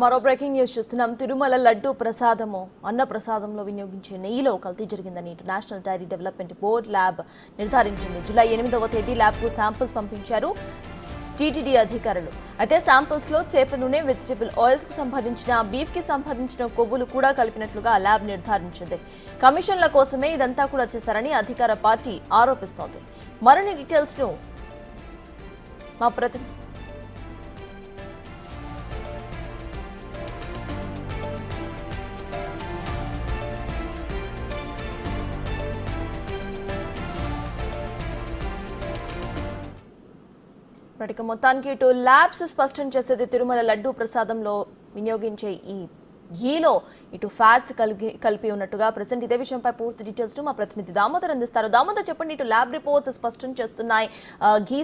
మరో breaking news చూస్తున్నాం. తిరుమల లడ్డు ప్రసాదము అన్న ప్రసాదంలో వినియోగించే నెయ్యిలో కల్తీ జరిగిందని international dairy development board lab నిర్ధారించింది. జూలై 8వ తేదీ ల్యాబ్కు శాంపిల్స్ పంపించారు టీటీడీ అధికారులు. అయితే శాంపిల్స్ లో చేప నూనె, వెజిటబుల్ ఆయిల్స్ కు సంబంధించిన బీఫ్ కి సంబంధించిన కొవ్వులు కూడా కలిపినట్లుగా ల్యాబ్ నిర్ధారించింది. కమిషన్ల కోసమే ఇదంతా కూడా చేశారని అధికార పార్టీ ఆరోపిస్తోంది. మరిన్ని డీటెయిల్స్ ను మా ప్రతినిధి మొత్తానికి ఇటు ల్యాబ్స్ స్పష్టం చేసేది తిరుమల లడ్డు ప్రసాదంలో వినియోగించే ఈ ఘీలో ఇటు ఫ్యాట్స్ కలిపి ఉన్నట్టుగా ప్రెసెంట్ ఇదే విషయంపై పూర్తి డీటెయిల్స్ మా ప్రతినిధి దామోదర్ అందిస్తారు. దామోదర్ చెప్పండి, ఇటు ల్యాబ్ రిపోర్ట్స్ స్పష్టం చేస్తున్నాయి ఘీ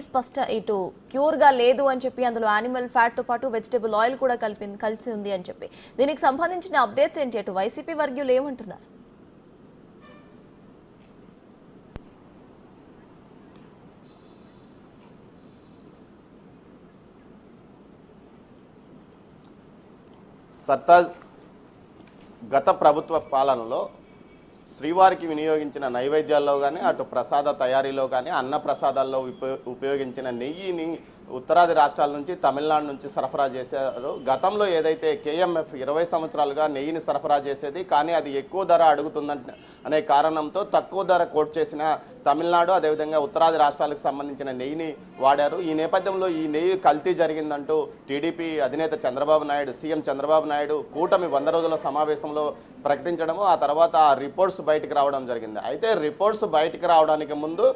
ఇటు క్యూర్ గా లేదు అని చెప్పి, అందులో యానిమల్ ఫ్యాట్ తో పాటు వెజిటబుల్ ఆయిల్ కూడా కలిసి ఉంది అని చెప్పి, దీనికి సంబంధించిన అప్డేట్స్ ఏంటి? అటు వైసీపీ వర్గీయులు ఏమంటున్నారు? సర్తాజ్ గత ప్రభుత్వ పాలనలో శ్రీవారికి వినియోగించిన నైవేద్యాల్లో కానీ, అటు ప్రసాద తయారీలో కానీ, అన్న ప్రసాదాల్లో ఉపయోగించిన నెయ్యిని ఉత్తరాది రాష్ట్రాల నుంచి, తమిళనాడు నుంచి సరఫరా చేశారు. గతంలో ఏదైతే కేఎంఎఫ్ 20 సంవత్సరాలుగా నెయ్యిని సరఫరా చేసేది, కానీ అది ఎక్కువ ధర అడుగుతుందంటే అనే కారణంతో తక్కువ ధర కోట్ చేసిన తమిళనాడు, అదేవిధంగా ఉత్తరాది రాష్ట్రాలకు సంబంధించిన నెయ్యిని వాడారు. ఈ నేపథ్యంలో ఈ నెయ్యి కల్తీ జరిగిందంటూ టీడీపీ అధినేత చంద్రబాబు నాయుడు, సీఎం చంద్రబాబు నాయుడు కూటమి 100 రోజుల సమావేశంలో ప్రకటించడము, ఆ తర్వాత ఆ రిపోర్ట్స్ బయటకు రావడం జరిగింది. అయితే రిపోర్ట్స్ బయటకు రావడానికి ముందు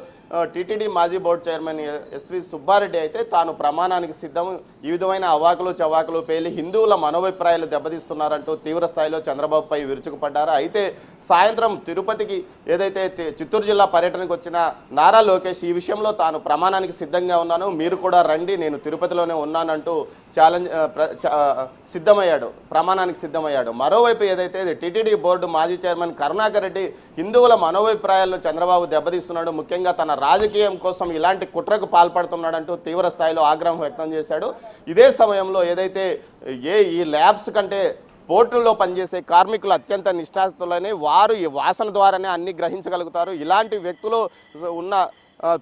టీటీడీ మాజీ బోర్డు చైర్మన్ ఎస్వి సుబ్బారెడ్డి అయితే తాను ప్రమాణానికి సిద్ధం, ఈ విధమైన అవాకులు చవాకులు పేలి హిందువుల మనోభిప్రాయాలు దెబ్బతీస్తున్నారంటూ తీవ్ర స్థాయిలో చంద్రబాబుపై విరుచుకుపడ్డారు. అయితే సాయంత్రం తిరుపతికి ఏదైతే చిత్తూరు జిల్లా పర్యటనకు వచ్చిన నారా లోకేష్ ఈ విషయంలో తాను ప్రమాణానికి సిద్ధంగా ఉన్నాను, మీరు కూడా రండి, నేను తిరుపతిలోనే ఉన్నానంటూ సిద్ధమయ్యాడు, ప్రమాణానికి సిద్ధమయ్యాడు. మరోవైపు ఏదైతే టీటీడీ బోర్డు మాజీ చైర్మన్ కరుణాకర్ రెడ్డి హిందువుల మనోభిప్రాయాలను చంద్రబాబు దెబ్బతీస్తున్నాడు, ముఖ్యంగా తన రాజకీయం కోసం ఇలాంటి కుట్రకు పాల్పడుతున్నాడంటూ తీవ్ర స్థాయిలో ఆగ్రహం వ్యక్తం చేశాడు. ఇదే సమయంలో ఏదైతే ఈ ల్యాబ్స్ కంటే పోర్టుల్లో పనిచేసే కార్మికులు అత్యంత నిష్ఠాతులని, వారు ఈ వాసన ద్వారానే అన్ని గ్రహించగలుగుతారు, ఇలాంటి వ్యక్తులు ఉన్న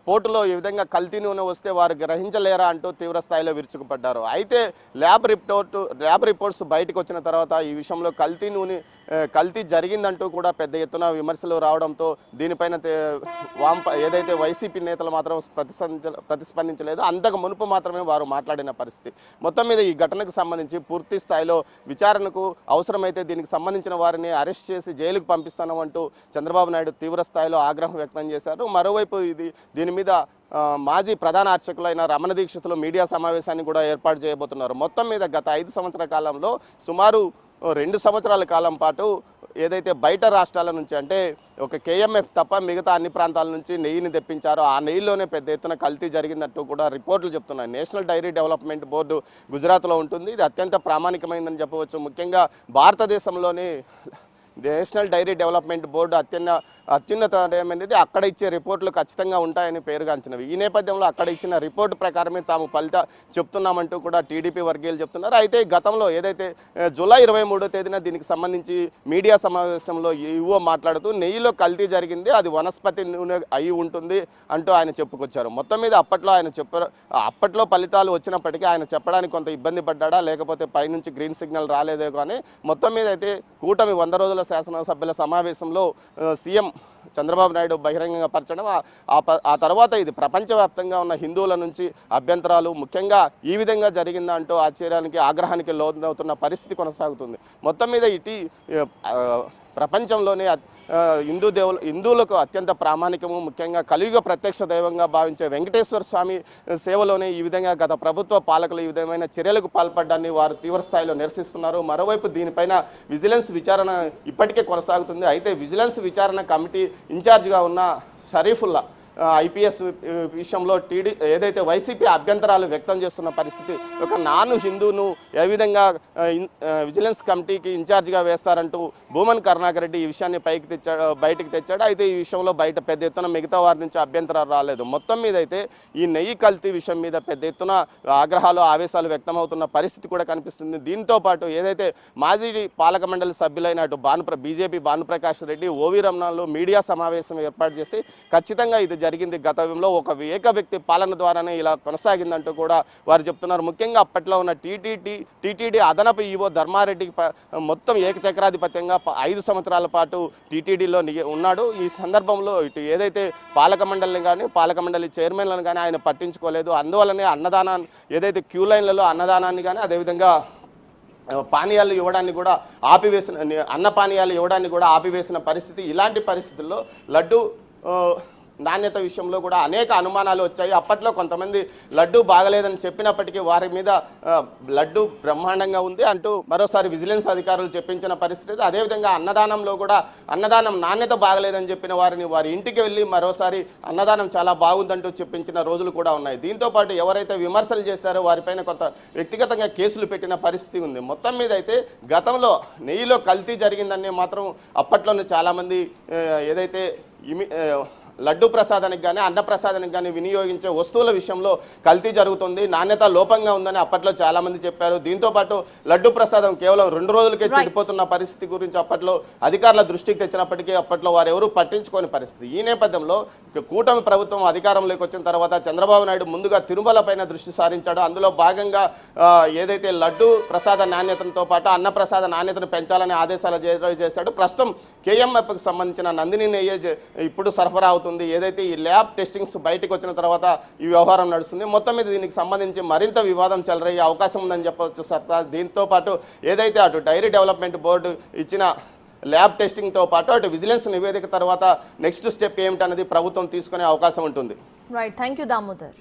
పోర్టులో ఈ విధంగా కల్తీ నూనె వస్తే వారు గ్రహించలేరా అంటూ తీవ్ర స్థాయిలో విరుచుకుపడ్డారు. అయితే ల్యాబ్ రిపోర్ట్స్ బయటకు వచ్చిన తర్వాత ఈ విషయంలో కల్తీ జరిగిందంటూ కూడా పెద్ద ఎత్తున విమర్శలు రావడంతో దీనిపైన ఏదైతే వైసీపీ నేతలు మాత్రం ప్రతిస్పందించలేదు, అంతకు మునుపు మాత్రమే వారు మాట్లాడిన పరిస్థితి. మొత్తం మీద ఈ ఘటనకు సంబంధించి పూర్తి స్థాయిలో విచారణకు అవసరమైతే దీనికి సంబంధించిన వారిని అరెస్ట్ చేసి జైలుకు పంపిస్తామంటూ చంద్రబాబు నాయుడు తీవ్ర స్థాయిలో ఆగ్రహం వ్యక్తం చేశారు. మరోవైపు దీని మీద మాజీ ప్రధాన అర్చకులైన రమణ దీక్షితులు మీడియా సమావేశాన్ని కూడా ఏర్పాటు చేయబోతున్నారు. మొత్తం మీద గత 5 సంవత్సరాల కాలంలో సుమారు 2 సంవత్సరాల కాలం పాటు ఏదైతే బయట రాష్ట్రాల నుంచి, అంటే ఒక కేఎంఎఫ్ తప్ప మిగతా అన్ని ప్రాంతాల నుంచి నెయ్యిని తెప్పించారో ఆ నెయ్యిలోనే పెద్ద ఎత్తున కల్తీ జరిగిందంటూ కూడా రిపోర్టులు చెప్తున్నాయి. నేషనల్ డైరీ డెవలప్మెంట్ బోర్డు గుజరాత్లో ఉంటుంది, ఇది అత్యంత ప్రామాణికమైందని చెప్పవచ్చు. ముఖ్యంగా భారతదేశంలోని నేషనల్ డైరీ డెవలప్మెంట్ బోర్డు అత్యున్నతమైనది, అక్కడ ఇచ్చే రిపోర్టులు ఖచ్చితంగా ఉంటాయని పేరుగాంచినవి. ఈ నేపథ్యంలో అక్కడ ఇచ్చిన రిపోర్టు ప్రకారమే తాము చెప్తున్నామంటూ కూడా టీడీపీ వర్గీయులు చెప్తున్నారు. అయితే గతంలో ఏదైతే జూలై 23వ తేదీన దీనికి సంబంధించి మీడియా సమావేశంలో ఈవో మాట్లాడుతూ నెయ్యిలో కల్తీ జరిగింది, అది వనస్పతి నూనె అయి ఉంటుంది అంటూ ఆయన చెప్పుకొచ్చారు. మొత్తం మీద అప్పట్లో ఫలితాలు వచ్చినప్పటికీ ఆయన చెప్పడానికి కొంత ఇబ్బంది పడ్డా, లేకపోతే పైనుంచి గ్రీన్ సిగ్నల్ రాలేదే కానీ మొత్తం మీద అయితే కూటమి 100 రోజుల శాసనసభ్యుల సమావేశంలో సీఎం చంద్రబాబు నాయుడు బహిరంగంగా పరచడం, ఆ తర్వాత ఇది ప్రపంచవ్యాప్తంగా ఉన్న హిందువుల నుంచి అభ్యంతరాలు, ముఖ్యంగా ఈ విధంగా జరిగిందా అంటూ ఆశ్చర్యానికి, ఆగ్రహానికి లోనవుతున్న పరిస్థితి కొనసాగుతుంది. మొత్తం మీద ప్రపంచంలోనే హిందువులకు అత్యంత ప్రామాణికము, ముఖ్యంగా కలియుగ ప్రత్యక్ష దైవంగా భావించే వెంకటేశ్వర స్వామి సేవలోనే ఈ విధంగా గత ప్రభుత్వ పాలకులు ఈ విధమైన చర్యలకు పాల్పడ్డాన్ని వారు తీవ్ర స్థాయిలో నిరసిస్తున్నారు. మరోవైపు దీనిపైన విజిలెన్స్ విచారణ ఇప్పటికే కొనసాగుతుంది. అయితే విజిలెన్స్ విచారణ కమిటీ ఇన్ఛార్జిగా ఉన్న షరీఫుల్లా ఐపీఎస్ విషయంలో ఏదైతే వైసీపీ అభ్యంతరాలు వ్యక్తం చేస్తున్న పరిస్థితి, ఒక నాన్ హిందూను ఏ విధంగా విజిలెన్స్ కమిటీకి ఇన్ఛార్జిగా వేస్తారంటూ భూమన్ కరుణాకర్ రెడ్డి ఈ విషయాన్ని బయటికి తెచ్చాడు. అయితే ఈ విషయంలో బయట పెద్ద ఎత్తున మిగతా వారి నుంచి అభ్యంతరాలు రాలేదు. మొత్తం మీద అయితే ఈ నెయ్యి కల్తీ విషయం మీద పెద్ద ఎత్తున ఆగ్రహాలు ఆవేశాలు వ్యక్తమవుతున్న పరిస్థితి కూడా కనిపిస్తుంది. దీంతో పాటు ఏదైతే మాజీ పాలక మండలి సభ్యులైన అటు బీజేపీ భానుప్రకాష్ రెడ్డి, ఓవి రమణాలు మీడియా సమావేశం ఏర్పాటు చేసి ఖచ్చితంగా ఇది జరిగింది గతంలో ఒక ఏక వ్యక్తి పాలన ద్వారానే ఇలా కొనసాగిందంటూ కూడా వారు చెప్తున్నారు. ముఖ్యంగా అప్పట్లో ఉన్న టీటీడీ అదనపు ఈవో ధర్మారెడ్డికి మొత్తం ఏకచక్రాధిపత్యంగా 5 సంవత్సరాల పాటు టీటీడీలో ఉన్నాడు. ఈ సందర్భంలో ఇటు ఏదైతే పాలక మండలిని కానీ పాలక మండలి చైర్మన్లను కానీ ఆయన పట్టించుకోలేదు. అందువల్లనే అన్నదానాన్ని ఏదైతే క్యూ లైన్లలో అన్నదానాన్ని కానీ అదేవిధంగా పానీయాలు ఇవ్వడాన్ని కూడా అన్న పానీయాలు ఇవ్వడాన్ని కూడా ఆపివేసిన పరిస్థితి. ఇలాంటి పరిస్థితుల్లో లడ్డు నాణ్యత విషయంలో కూడా అనేక అనుమానాలు వచ్చాయి. అప్పట్లో కొంతమంది లడ్డు బాగలేదని చెప్పినప్పటికీ వారి మీద లడ్డు బ్రహ్మాండంగా ఉంది అంటూ మరోసారి విజిలెన్స్ అధికారులు చెప్పించిన పరిస్థితి. అదేవిధంగా అన్నదానంలో కూడా అన్నదానం నాణ్యత బాగలేదని చెప్పిన వారి ఇంటికి వెళ్ళి మరోసారి అన్నదానం చాలా బాగుందంటూ చెప్పించిన రోజులు కూడా ఉన్నాయి. దీంతోపాటు ఎవరైతే విమర్శలు చేశారో వారిపైన కొంత వ్యక్తిగతంగా కేసులు పెట్టిన పరిస్థితి ఉంది. మొత్తం మీద అయితే గతంలో నెయ్యిలో కల్తీ జరిగిందని మాత్రం అప్పట్లోనే చాలామంది ఏదైతే లడ్డు ప్రసాదానికి కానీ అన్నప్రసాదానికి కానీ వినియోగించే వస్తువుల విషయంలో కల్తీ జరుగుతుంది, నాణ్యత లోపంగా ఉందని అప్పట్లో చాలామంది చెప్పారు. దీంతోపాటు లడ్డు ప్రసాదం కేవలం 2 రోజులకే చెడిపోతున్న పరిస్థితి గురించి అప్పట్లో అధికారుల దృష్టికి తెచ్చినప్పటికీ అప్పట్లో వారెవరూ పట్టించుకోని పరిస్థితి. ఈ నేపథ్యంలో కూటమి ప్రభుత్వం అధికారంలోకి వచ్చిన తర్వాత చంద్రబాబు నాయుడు ముందుగా తిరుమల పైన దృష్టి సారించాడు. అందులో భాగంగా ఏదైతే లడ్డు ప్రసాద నాణ్యతతో పాటు అన్నప్రసాద నాణ్యతను పెంచాలని ఆదేశాలు జారీ చేశాడు. ప్రస్తుతం కేఎంఎఫ్కి సంబంధించిన నందిని నెయ్యి ఇప్పుడు సరఫరా అవుతుంది. ఏదైతే ఈ ల్యాబ్ టెస్టింగ్స్ బయటకు వచ్చిన తర్వాత ఈ వ్యవహారం నడుస్తుంది. మొత్తం మీద దీనికి సంబంధించి మరింత వివాదం చెలరయ్యే అవకాశం ఉందని చెప్పవచ్చు సర్దార్. దీంతో పాటు ఏదైతే అటు డైరీ డెవలప్మెంట్ బోర్డు ఇచ్చిన ల్యాబ్ టెస్టింగ్తో పాటు అటు విజిలెన్స్ నివేదిక తర్వాత నెక్స్ట్ స్టెప్ ఏమిటనేది ప్రభుత్వం తీసుకునే అవకాశం ఉంటుంది. Right, thank you Damodar.